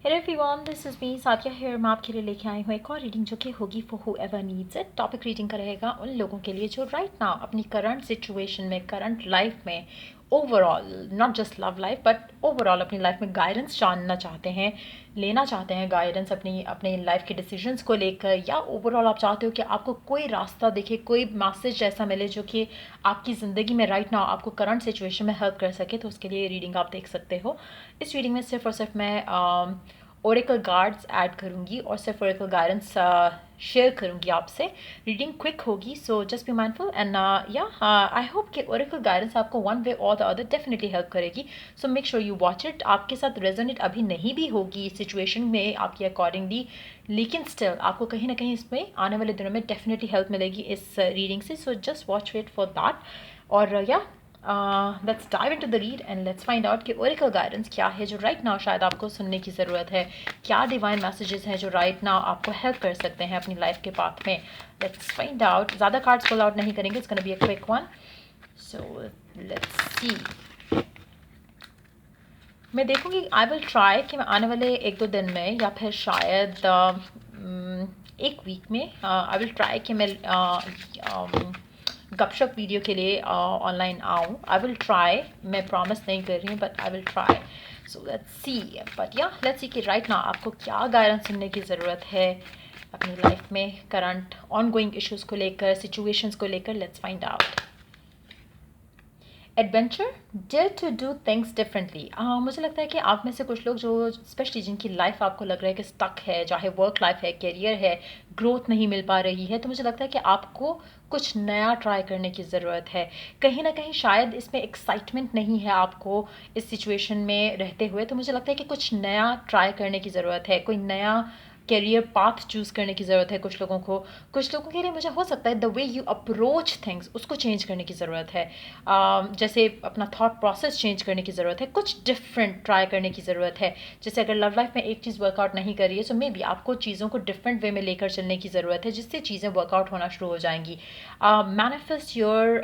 Hello everyone, this is me Sadia here. मैं आपके लिए लेके आई हूँ एक और रीडिंग जो कि होगी for whoever needs it. Topic reading का रहेगा उन लोगों के लिए जो राइट नाउ अपनी करंट सिचुएशन में, करंट लाइफ में, overall not just love life but overall अपनी लाइफ में गाइडेंस जानना चाहते हैं, लेना चाहते हैं गाइडेंस अपनी अपने लाइफ के डिसीजंस को लेकर, या ओवरऑल आप चाहते हो कि आपको कोई रास्ता दिखे, कोई मैसेज ऐसा मिले जो कि आपकी ज़िंदगी में राइट नाउ आपको करंट सिचुएशन में हेल्प कर सके। तो उसके लिए ये रीडिंग आप देख सकते हो। इस रीडिंग में सिर्फ और सिर्फ मैं ओरेकल गार्ड्स ऐड करूँगी और सिर्फ ओरेकल गाइडेंस शेयर करूँगी आपसे। रीडिंग क्विक होगी, so just be mindful and या आई होप कि ओरेकल गाइडेंस आपको वन वे और द अदर डेफिनेटली हेल्प करेगी। So make sure you watch it. आपके साथ रेजोनेट अभी नहीं भी होगी सिचुएशन में आपके अकॉर्डिंगली, लेकिन स्टिल आपको कहीं ना कहीं इसमें आने वाले दिनों में डेफिनेटली हेल्प मिलेगी इस रीडिंग से। So just watch it for that. और या let's dive into the read and let's find out कि ओरेकल गाइडेंस क्या है जो राइट नाउ शायद आपको सुनने की ज़रूरत है। क्या डिवाइन मैसेजेस हैं जो राइट नाउ आपको हेल्प कर सकते हैं अपनी लाइफ के पाथ में। Let's find out. ज़्यादा कार्ड्स पुल आउट नहीं करेंगे, it's gonna be a quick one. So let's see. मैं देखूँगी, आई विल ट्राई कि मैं आने वाले एक दो दिन में या फिर शायद एक वीक में आई विल ट्राई कि मैं गपशप वीडियो के लिए ऑनलाइन आऊँ। आई विल ट्राई, मैं प्रॉमिस नहीं कर रही हूँ but I will try. So let's see. But या लेट्स सी कि राइट नाउ आपको क्या गाइडेंस सुनने की ज़रूरत है अपनी लाइफ में करंट ऑन गोइंग इशूज़ को लेकर, सिचुएशंस को लेकर। Let's find out. Adventure, dare to do things differently. मुझे लगता है कि आप में से कुछ लोग जो स्पेशली जिनकी लाइफ आपको लग रहा है कि स्टक है, चाहे वर्क लाइफ है, करियर है, ग्रोथ नहीं मिल पा रही है, तो मुझे लगता है कि आपको कुछ नया ट्राई करने की ज़रूरत है। कहीं ना कहीं शायद इसमें एक्साइटमेंट नहीं है आपको इस सिचुएशन में रहते हुए, तो मुझे लगता है कि कुछ नया ट्राई करने की ज़रूरत है। कोई नया करियर पाथ चूज़ करने की ज़रूरत है कुछ लोगों को। कुछ लोगों के लिए मुझे हो सकता है the way you approach things उसको चेंज करने की ज़रूरत है। जैसे अपना थॉट प्रोसेस चेंज करने की ज़रूरत है, कुछ डिफरेंट ट्राई करने की ज़रूरत है। जैसे अगर लव लाइफ में एक चीज़ वर्कआउट नहीं कर रही है, सो मे बी आपको चीज़ों को डिफरेंट वे में लेकर चलने की ज़रूरत है, जिससे चीज़ें वर्कआउट होना शुरू हो जाएंगी। Manifest your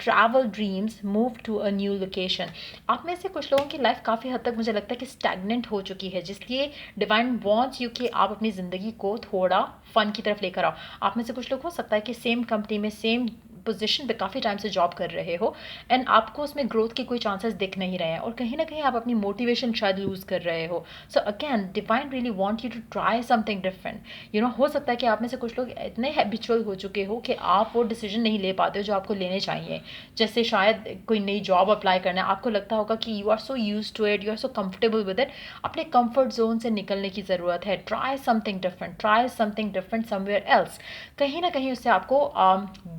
travel dreams, move to a new location. आप में से कुछ लोगों की लाइफ काफ़ी हद तक मुझे लगता है कि स्टैगनेंट हो चुकी है, जिसलिए डिवाइन वॉन्ट्स यू कि आप अपनी ज़िंदगी को थोड़ा फन की तरफ लेकर आओ। आप में से कुछ लोग हो सकता है कि सेम कंपनी में, सेम पोजीशन पे काफ़ी टाइम से जॉब कर रहे हो एंड आपको उसमें ग्रोथ के कोई चांसेस दिख नहीं रहे हैं, और कहीं ना कहीं आप अपनी मोटिवेशन शायद लूज़ कर रहे हो। So again divine really want you to try something different. हो सकता है कि आप में से कुछ लोग इतने हैबिचुअल हो चुके हो कि आप वो डिसीजन नहीं ले पाते हो जो आपको लेने चाहिए। जैसे शायद कोई नई जॉब अप्लाई करना है, आपको लगता होगा कि you are so use to it, you are so comfortable with it. अपने कंफर्ट जोन से निकलने की ज़रूरत है। Try something different, try something different somewhere else. कहीं ना कहीं उससे आपको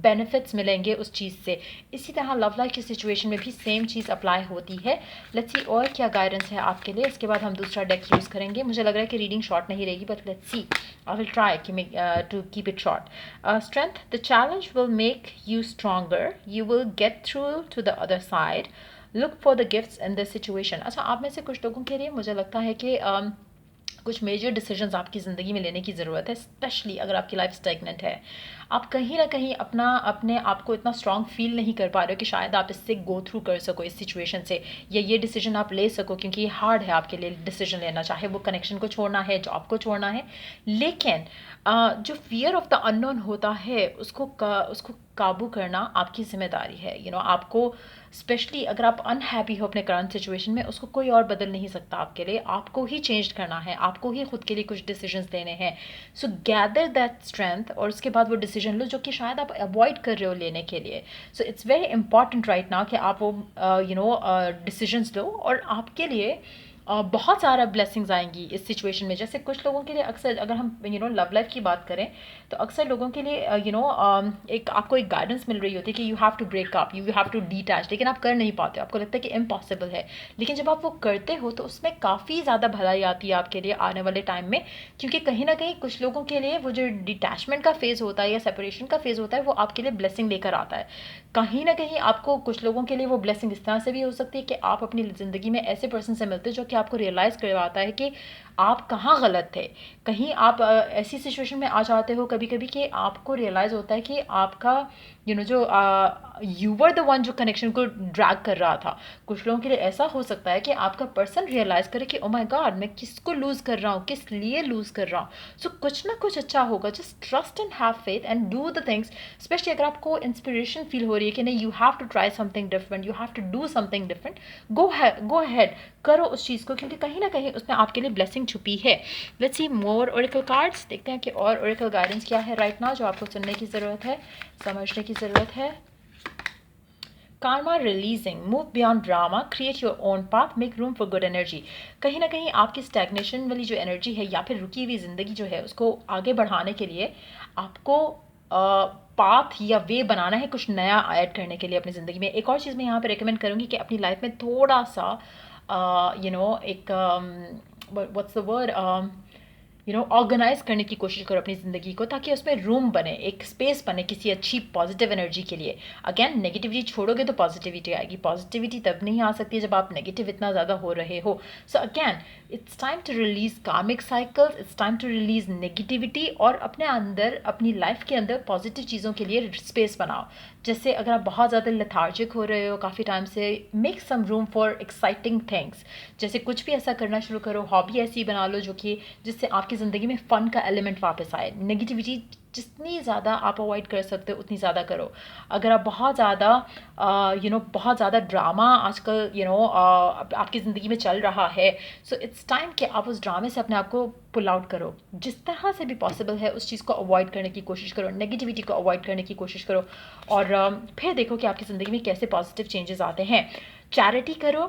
बेनिफिट्स मिलेंगे उस चीज़ से। इसी तरह लव लाइफ की सिचुएशन में भी सेम चीज़ अप्लाई होती है। लेट्स सी और क्या गाइडेंस है आपके लिए। इसके बाद हम दूसरा डेक यूज़ करेंगे। मुझे लग रहा है कि रीडिंग शॉर्ट नहीं रहेगी, but let's see. I will try to keep it short. Strength, the challenge will make you stronger, you will get through to the other side, look for the gifts in this situation. अच्छा, आप में से कुछ लोगों के लिए मुझे लगता है कि कुछ मेजर डिसीजंस आपकी ज़िंदगी में लेने की ज़रूरत है, स्पेशली अगर आपकी लाइफ स्टैग्नेंट है। आप कहीं ना कहीं अपने आप को इतना स्ट्रांग फील नहीं कर पा रहे हो कि शायद आप इससे गो थ्रू कर सको इस सिचुएशन से, या ये डिसीजन आप ले सको, क्योंकि ये हार्ड है आपके लिए डिसीजन लेना, चाहे वो कनेक्शन को छोड़ना है, जॉब को छोड़ना है। लेकिन जो फियर ऑफ द अननोन होता है उसको काबू करना आपकी जिम्मेदारी है। आपको स्पेशली अगर आप अनहैप्पी हो अपने करंट सिचुएशन में, उसको कोई और बदल नहीं सकता आपके लिए। आपको ही चेंज करना है, आपको ही खुद के लिए कुछ डिसीजंस लेने हैं। सो गैदर दैट स्ट्रेंथ और उसके बाद वो डिसीजन लो जो कि शायद आप अवॉइड कर रहे हो लेने के लिए। So it's very important right now कि आप वो डिसीजंस लो, और आपके लिए बहुत सारा ब्लेसिंग्स आएंगी इस सिचुएशन में। जैसे कुछ लोगों के लिए अक्सर, अगर हम लव लाइफ की बात करें, तो अक्सर लोगों के लिए एक आपको एक गाइडेंस मिल रही होती है कि you have to break up, you have to detach, लेकिन आप कर नहीं पाते हो, आपको लगता है कि इम्पॉसिबल है। लेकिन जब आप वो करते हो तो उसमें काफ़ी ज़्यादा भलाई आती है आपके लिए आने वाले टाइम में, क्योंकि कहीं ना कहीं कुछ लोगों के लिए वो जो डिटैचमेंट का फेज़ होता है या सेपरेशन का फेज़ होता है, वो आपके लिए ब्लेसिंग लेकर आता है। कहीं ना कहीं आपको कुछ लोगों के लिए वो ब्लेसिंग इस तरह से भी हो सकती है कि आप अपनी ज़िंदगी में ऐसे पर्सन से मिलते हो जो कि आपको रियलाइज़ करवाता है कि आप कहाँ गलत थे। कहीं आप ऐसी सिचुएशन में आ जाते हो कभी कभी कि आपको रियलाइज़ होता है कि आपका जो यू वर द वन जो कनेक्शन को ड्रैग कर रहा था। कुछ लोगों के लिए ऐसा हो सकता है कि आपका पर्सन रियलाइज़ करे कि ओ माय गॉड, मैं किसको लूज़ कर रहा हूँ, किस लिए लूज़ कर रहा हूँ। सो कुछ ना कुछ अच्छा होगा। Just trust and have faith and do the things. Specially अगर आपको इंस्पिरेशन फील हो रही है कि नहीं, you have to try something different, you have to do something different, go ahead, करो उस चीज़ को, क्योंकि कहीं ना कहीं उसमें आपके लिए ब्लेसिंग छुपी है। Let's see more Oracle cards. देखते हैं कि और ओरेकल गाइडेंस क्या है राइट नाउ जो आपको सुनने की ज़रूरत है, समझने की ज़रूरत है। Karma releasing, move beyond drama, create your own path, make room for good energy। कहीं ना कहीं आपकी स्टैग्नेशन वाली जो एनर्जी है या फिर रुकी हुई ज़िंदगी जो है उसको आगे बढ़ाने के लिए आपको पाथ या वे बनाना है, कुछ नया ऐड करने के लिए अपनी ज़िंदगी में। एक और चीज़ मैं यहाँ पे रिकमेंड करूँगी कि अपनी लाइफ में थोड़ा सा एक व्हाट्स द वर्ड, ऑर्गेनाइज करने की कोशिश करो अपनी ज़िंदगी को, ताकि उसमें रूम बने, एक स्पेस बने किसी अच्छी पॉजिटिव एनर्जी के लिए। अगेन, नेगेटिविटी छोड़ोगे तो पॉजिटिविटी आएगी। पॉजिटिविटी तब नहीं आ सकती जब आप नेगेटिव इतना ज़्यादा हो रहे हो। So again, it's time to release karmic cycles, it's time to release negativity, और अपने अंदर, अपनी लाइफ के अंदर पॉजिटिव चीज़ों के लिए स्पेस बनाओ। जैसे अगर आप बहुत ज़्यादा लेथार्जिक हो रहे हो काफ़ी टाइम से, make some room for exciting things. जैसे कुछ भी ऐसा करना शुरू करो, हॉबी ऐसी बना लो जो कि जिससे आपकी ज़िंदगी में फ़न का एलिमेंट वापस आए। नेगेटिविटी जितनी ज़्यादा आप अवॉइड कर सकते हो उतनी ज़्यादा करो। अगर आप बहुत ज़्यादा बहुत ज़्यादा ड्रामा आजकल आपकी ज़िंदगी में चल रहा है, सो इट्स टाइम कि आप उस ड्रामे से अपने आप को पुल आउट करो। जिस तरह से भी पॉसिबल है उस चीज़ को अवॉइड करने की कोशिश करो, नेगेटिविटी को अवॉइड करने की कोशिश करो, और फिर देखो कि आपकी ज़िंदगी में कैसे पॉजिटिव चेंजेस आते हैं। चैरिटी करो।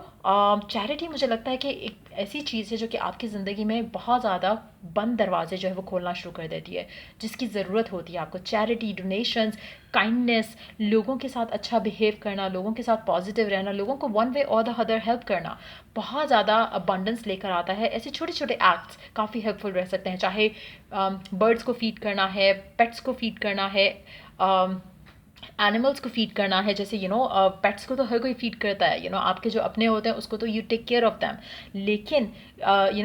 चैरिटी मुझे लगता है कि एक ऐसी चीज़ है जो कि आपकी ज़िंदगी में बहुत ज़्यादा बंद दरवाजे जो है वो खोलना शुरू कर देती है, जिसकी ज़रूरत होती है आपको। चैरिटी, डोनेशंस, काइंडनेस, लोगों के साथ अच्छा बिहेव करना, लोगों के साथ पॉजिटिव रहना, लोगों को वन वे और द अदर हेल्प करना बहुत ज़्यादा अबंडेंस लेकर आता है। ऐसे छोटे छोटे एक्ट्स काफ़ी हेल्पफुल रह सकते हैं, चाहे बर्ड्स को फीड करना है, पेट्स को फीड करना है, एनिमल्स को फीड करना है। जैसे पेट्स को तो हर कोई फीड करता है, आपके जो अपने होते हैं उसको तो you take care of them. लेकिन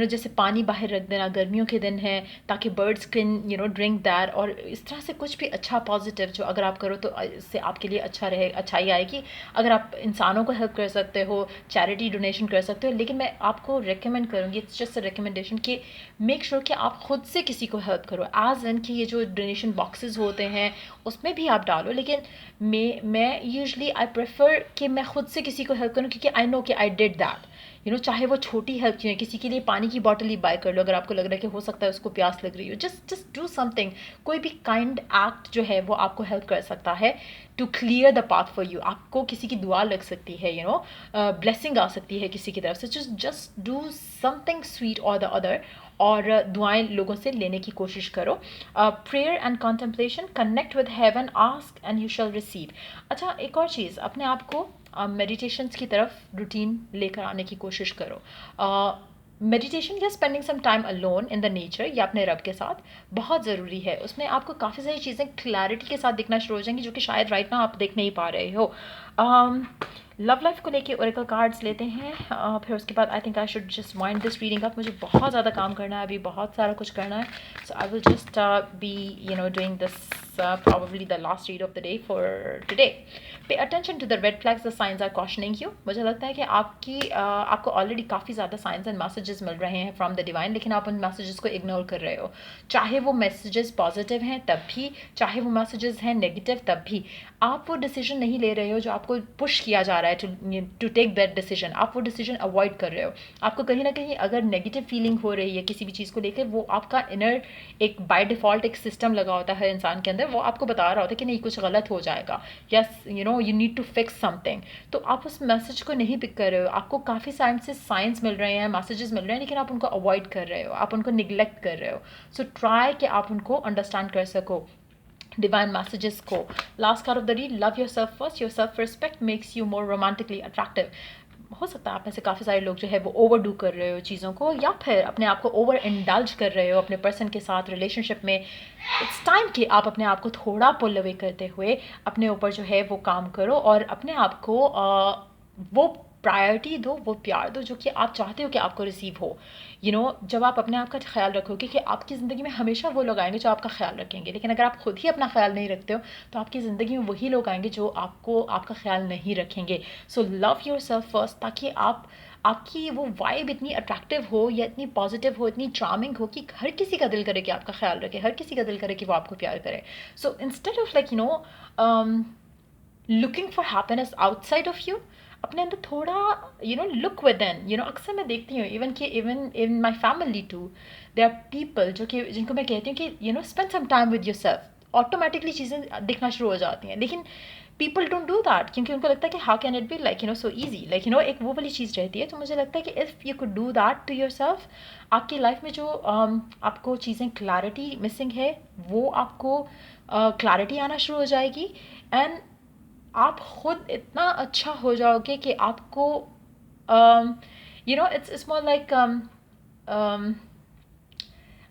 जैसे पानी बाहर रख देना, गर्मियों के दिन है, ताकि बर्ड्स कैन ड्रिंक दैट। और इस तरह से कुछ भी अच्छा पॉजिटिव जो अगर आप करो तो इससे आपके लिए अच्छा रहे, अच्छाई आएगी। अगर आप इंसानों को हेल्प कर सकते हो, चैरिटी डोनेशन कर सकते हो, लेकिन मैं आपको रिकमेंड करूँगी, इट्स जस्ट अ रिकमेंडेशन, कि मेक श्योर कि आप खुद से किसी को हेल्प करो। एज एन कि ये जो डोनेशन बॉक्सेस होते हैं उसमें भी आप डालो, लेकिन मैं यूजली आई प्रेफर कि मैं खुद से किसी को हेल्प करूँ, क्योंकि आई नो कि आई डिड दैट। चाहे वो छोटी हेल्प क्यों है, किसी के लिए पानी की बॉटल ही बाय कर लो अगर आपको लग रहा है कि हो सकता है उसको प्यास लग रही हो। Just do something. कोई भी काइंड एक्ट जो है वो आपको हेल्प कर सकता है to clear the path for you. आपको किसी की दुआ लग सकती है, ब्लेसिंग आ सकती है किसी की तरफ से। जस्ट डू समथिंग स्वीट और द अदर, और दुआएं लोगों से लेने की कोशिश करो। Prayer and contemplation, connect with heaven, ask and you shall receive. अच्छा, एक और चीज़, अपने आप को मेडिटेशंस की तरफ रूटीन लेकर आने की कोशिश करो। मेडिटेशन या spending some time alone in the nature या अपने रब के साथ बहुत ज़रूरी है। उसमें आपको काफ़ी सारी चीज़ें क्लैरिटी के साथ दिखना शुरू हो जाएंगी जो कि शायद राइट ना आप देख नहीं पा रहे हो। लव लाइफ को लेके ओरेकल कार्ड्स लेते हैं, फिर उसके बाद I think I should just wind this reading up. मुझे बहुत ज़्यादा काम करना है अभी, बहुत सारा कुछ करना है। So I will just be doing this probably the last read of the day for today. Pay attention to the red flags, the signs are cautioning you. मुझे लगता है कि आपको ऑलरेडी काफ़ी ज़्यादा साइंस एंड मैसेजेस मिल रहे हैं from the divine, लेकिन आप उन मैसेजेस को इग्नोर कर रहे हो। चाहे वो मैसेजेस पॉजिटिव हैं तब भी, चाहे वो मैसेजेस हैं नेगेटिव तब भी, आप वो डिसीजन नहीं ले रहे हो जो आपको पुश किया जा रहा है टू टेक दैट डिसीजन। आप वो डिसीजन अवॉइड कर रहे हो। आपको कहीं ना कहीं अगर नेगेटिव फीलिंग हो रही है किसी भी चीज़ को लेकर, वो आपका इनर एक बाय डिफ़ॉल्ट एक सिस्टम लगा होता है इंसान के अंदर, वो आपको बता रहा होता है कि नहीं, कुछ गलत हो जाएगा, yes you need to fix something. तो आप उस मैसेज को नहीं पिक कर रहे हो। आपको काफ़ी साइंस मिल रहे हैं, मैसेजेस मिल रहे हैं, लेकिन आप उनको अवॉइड कर रहे हो, आप उनको निगलेक्ट कर रहे हो। सो ट्राई कि आप उनको अंडरस्टैंड कर सको, डिवाइन मैसेजेस को। Last card of the read, love your self first, your self respect makes you more romantically attractive. हो सकता है आप में से काफ़ी सारे लोग जो है वो ओवरडू कर रहे हो चीज़ों को, या फिर अपने आप को ओवर इंडल्ज कर रहे हो अपने पर्सन के साथ रिलेशनशिप में। इट्स टाइम कि आप अपने आप को थोड़ा पुल अवे करते हुए अपने ऊपर जो है वो काम करो, और अपने आप को वो प्रायोरिटी दो, वो प्यार दो जो कि आप चाहते हो कि आपको रिसीव हो। जब आप अपने आप का ख़्याल रखोगे कि आपकी ज़िंदगी में हमेशा वो लोग आएँगे जो आपका ख़्याल रखेंगे, लेकिन अगर आप खुद ही अपना ख़्याल नहीं रखते हो, तो आपकी ज़िंदगी में वही लोग आएँगे जो आपका ख़्याल नहीं रखेंगे। सो लव योरसेल्फ फर्स्ट, ताकि आपकी वो वाइब इतनी अट्रैक्टिव हो या इतनी पॉजिटिव हो, इतनी चार्मिंग हो कि हर किसी का दिल करे कि आपका ख़्याल रखे, हर किसी का दिल करे कि वो आपको प्यार करे। So instead of looking for happiness outside of you, अपने अंदर थोड़ा लुक विद इन। अक्सर मैं देखती हूँ even in my family too, they are people जिनको मैं कहती हूँ कि spend some time with yourself, automatically चीज़ें दिखना शुरू हो जाती हैं। लेकिन पीपल डोंट डू दैट, क्योंकि उनको लगता है कि how can it be so easy, एक वो वाली चीज़ रहती है। तो मुझे लगता है कि if you could do that to yourself, आपकी लाइफ में जो आपको चीज़ें क्लैरिटी मिसिंग है, वो आपको क्लैरिटी आना शुरू हो जाएगी। एंड आप खुद इतना अच्छा हो जाओगे कि आपको it's more like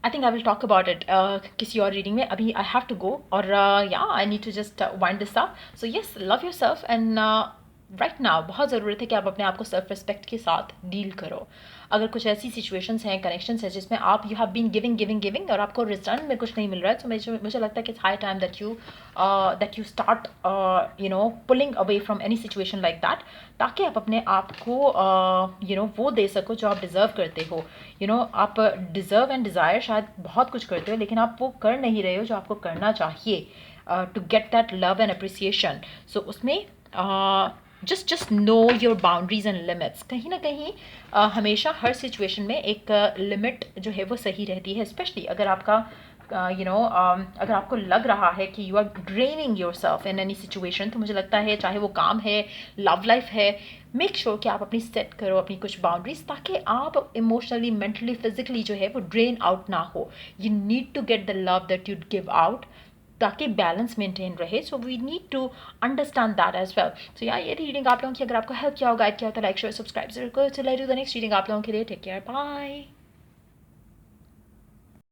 I think I will talk about it किसी और रीडिंग में। अभी आई हैव टू गो, और या I need to just wind this up. So yes, love yourself, and right now बहुत ज़रूरत है कि आप अपने आप को सेल्फ रिस्पेक्ट के साथ डील करो। अगर कुछ ऐसी सिचुएशंस हैं, कनेक्शंस हैं जिसमें आप you have been giving giving giving और आपको रिटर्न में कुछ नहीं मिल रहा है, तो मुझे लगता है कि it's high time that you start pulling away from any situation like that, ताकि आप अपने आप को वो दे सको जो आप डिज़र्व करते हो। आप डिज़र्व एंड डिज़ायर शायद बहुत कुछ करते हो, लेकिन आप वो कर नहीं रहे हो जो आपको करना चाहिए to get that love and appreciation. So उसमें just know your boundaries and limits. कहीं ना कहीं हमेशा हर सिचुएशन में एक लिमिट जो है वो सही रहती है, स्पेशली अगर आपका अगर आपको लग रहा है कि you are draining yourself in any situation, तो मुझे लगता है चाहे वो काम है, लव लाइफ है, मेक श्योर कि आप अपनी सेट करो अपनी कुछ बाउंड्रीज, ताकि आप इमोशनली, मेंटली, फिजिकली जो है वो ड्रेन आउट ना हो। You need to get the love that you give out, ताकि बैलेंस मेंटेन रहे। So we need to understand that as well. So यार, ये रीडिंग आप लोगों की अगर आपको हेल्प किया हो, गाइड किया हो, तो लाइक शेयर सब्सक्राइब जरूर करो। चलिए, टू द नेक्स्ट रीडिंग आप लोगों के लिए। Take care, bye.